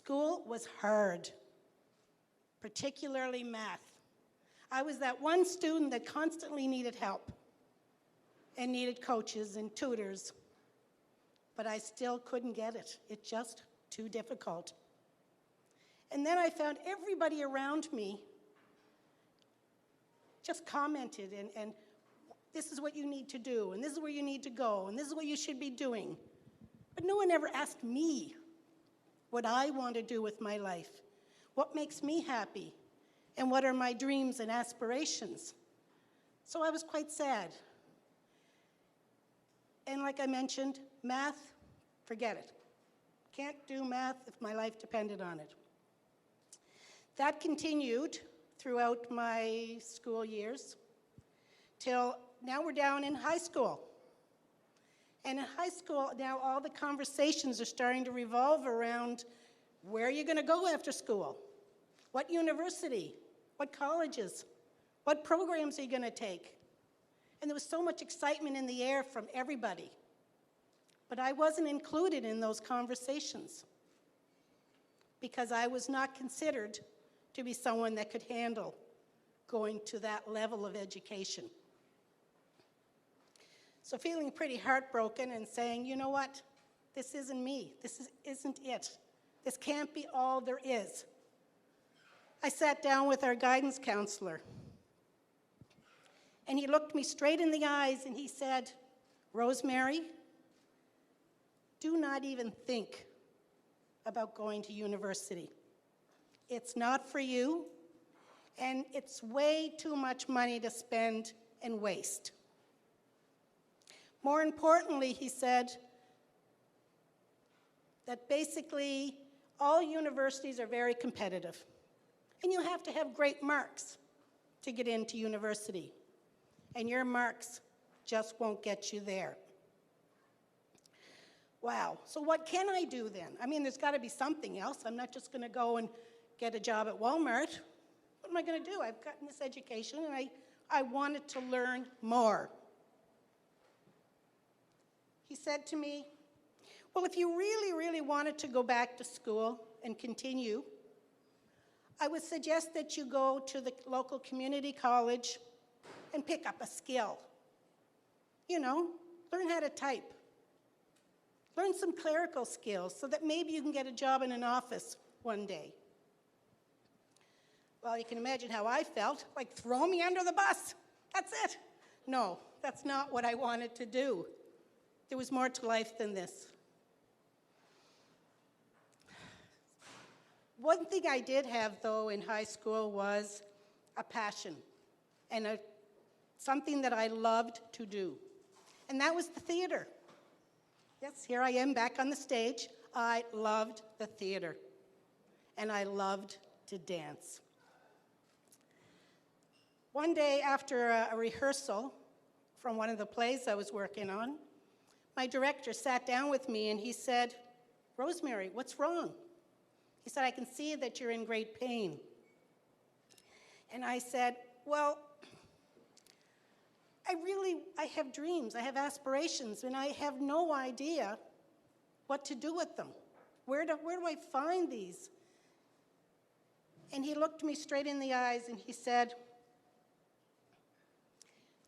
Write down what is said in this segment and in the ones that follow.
School was hard, particularly math. I was that one student that constantly needed help and needed coaches and tutors, but I still couldn't get it. It's just too difficult. And then I found everybody around me just commented, and this is what you need to do, and this is where you need to go, and this is what you should be doing. But no one ever asked me what I want to do with my life, what makes me happy, and what are my dreams and aspirations. So I was quite sad. And like I mentioned, math, forget it. Can't do math if my life depended on it. That continued throughout my school years till now we're down in high school. And in high school, now all the conversations are starting to revolve around where are you going to go after school? What university? What colleges? What programs are you going to take? And there was so much excitement in the air from everybody. But I wasn't included in those conversations because I was not considered to be someone that could handle going to that level of education. So feeling pretty heartbroken and saying, you know what, this isn't me, isn't it. This can't be all there is. I sat down with our guidance counselor, and he looked me straight in the eyes and he said, Rosemary, do not even think about going to university. It's not for you, and it's way too much money to spend and waste. More importantly, he said that basically all universities are very competitive, and you have to have great marks to get into university, and your marks just won't get you there. Wow, so what can I do then? I mean, there's got to be something else. I'm not just going to go and get a job at Walmart. What am I going to do? I've gotten this education, and I wanted to learn more. He said to me, well, if you really, really wanted to go back to school and continue, I would suggest that you go to the local community college and pick up a skill. You know, learn how to type. Learn some clerical skills so that maybe you can get a job in an office one day. Well, you can imagine how I felt, like throw me under the bus. That's it. No, that's not what I wanted to do. There was more to life than this. One thing I did have, though, in high school was a passion and something that I loved to do, and that was the theater. Yes, here I am back on the stage. I loved the theater, and I loved to dance. One day after a rehearsal from one of the plays I was working on, my director sat down with me and he said, Rosemary, what's wrong? He said, I can see that you're in great pain. And I said, well, I have dreams, I have aspirations, and I have no idea what to do with them. Where do I find these? And he looked me straight in the eyes and he said,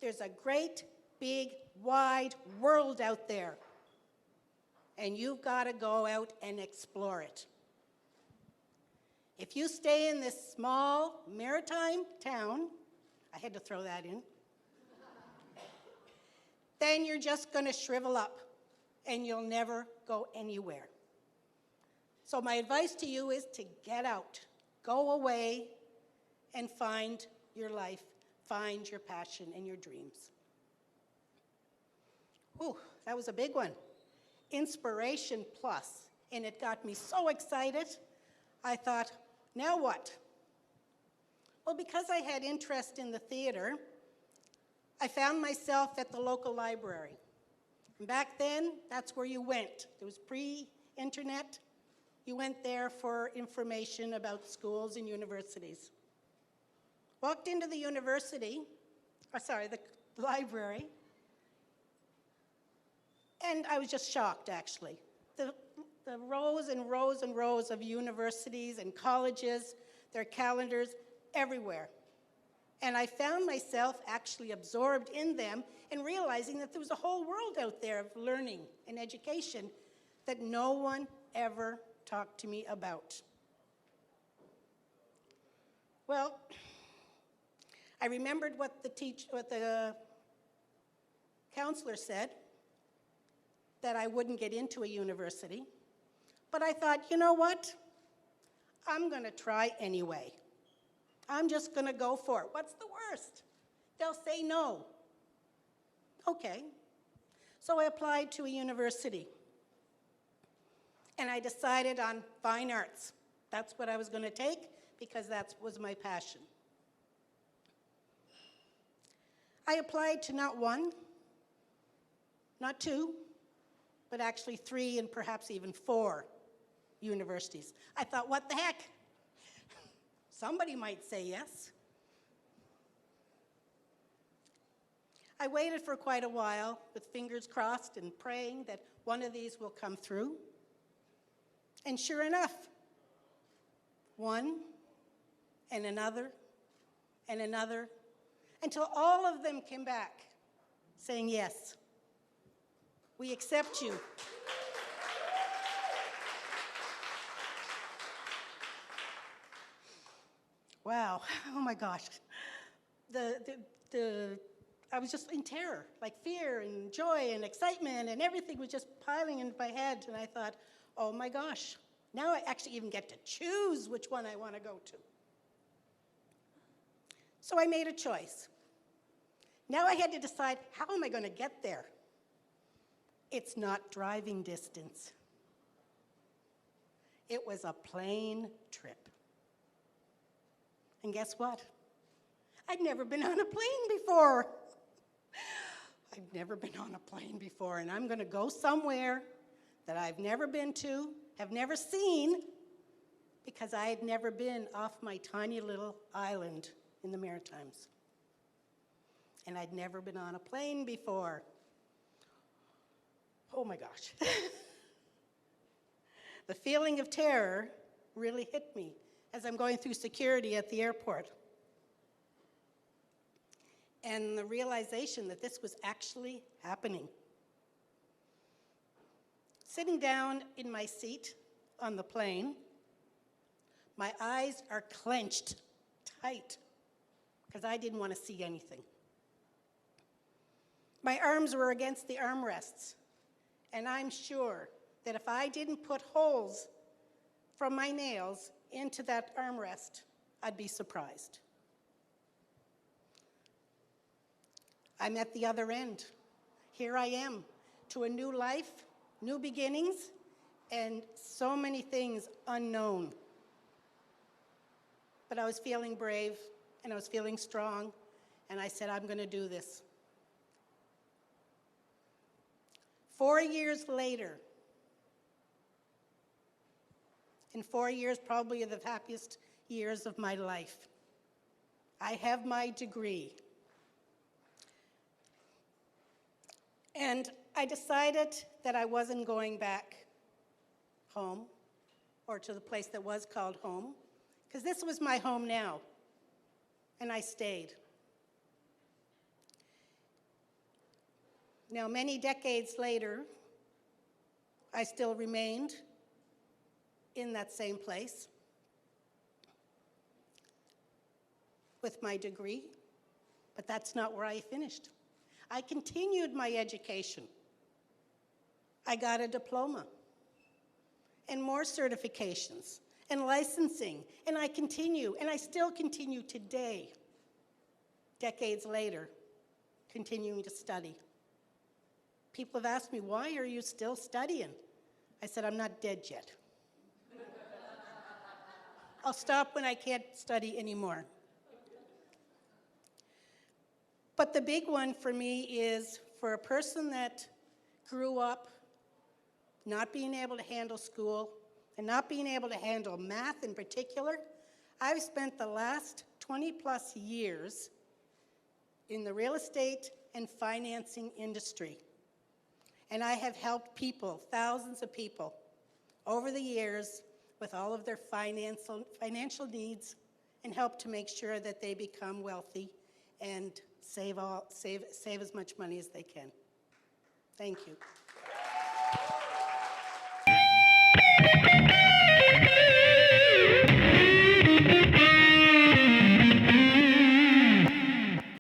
there's a great, big, wide world out there, and you've got to go out and explore it. If you stay in this small maritime town, I had to throw that in, then you're just going to shrivel up, and you'll never go anywhere. So my advice to you is to get out, go away, and find your life, find your passion and your dreams. Ooh, that was a big one. Inspiration plus, and it got me so excited, I thought, now what? Well, because I had interest in the theater, I found myself at the local library. And back then, that's where you went. It was pre-internet. You went there for information about schools and universities. Walked into the the library, and I was just shocked, actually. The the rows and rows and rows of universities and colleges, their calendars everywhere. And I found myself actually absorbed in them and realizing that there was a whole world out there of learning and education that no one ever talked to me about. Well, I remembered what the counselor said, that I wouldn't get into a university. But I thought, you know what? I'm going to try anyway. I'm just going to go for it. What's the worst? They'll say no. Okay. So I applied to a university. And I decided on fine arts. That's what I was going to take because that was my passion. I applied to not one, not two, but actually 3 and perhaps even 4 universities. I thought, what the heck? Somebody might say yes. I waited for quite a while with fingers crossed and praying that one of these will come through. And sure enough, one and another and another, until all of them came back saying, yes, we accept you. Wow, oh my gosh. I was just in terror, like fear and joy and excitement, and everything was just piling into my head, and I thought, oh my gosh, now I actually even get to choose which one I want to go to. So I made a choice. Now I had to decide, how am I going to get there? It's not driving distance. It was a plane trip. And guess what? I'd never been on a plane before. I've never been on a plane before, and I'm going to go somewhere that I've never been to, have never seen, because I had never been off my tiny little island in the Maritimes. And I'd never been on a plane before. Oh my gosh. The feeling of terror really hit me as I'm going through security at the airport. And the realization that this was actually happening. Sitting down in my seat on the plane, my eyes are clenched tight because I didn't want to see anything. My arms were against the armrests, and I'm sure that if I didn't put holes from my nails into that armrest, I'd be surprised. I'm at the other end. Here I am, to a new life, new beginnings, and so many things unknown. But I was feeling brave, and I was feeling strong, and I said, I'm going to do this. 4 years later, in 4 years, probably the happiest years of my life, I have my degree. And I decided that I wasn't going back home or to the place that was called home, because this was my home now, and I stayed. Now, many decades later, I still remained in that same place with my degree, but that's not where I finished. I continued my education. I got a diploma and more certifications and licensing, and I continue, and I still continue today, decades later, continuing to study. People have asked me, why are you still studying? I said, I'm not dead yet. I'll stop when I can't study anymore. But the big one for me is for a person that grew up not being able to handle school and not being able to handle math in particular. I've spent the last 20 plus years in the real estate and financing industry. And I have helped people, thousands of people, over the years with all of their financial needs and help to make sure that they become wealthy and save as much money as they can. Thank you.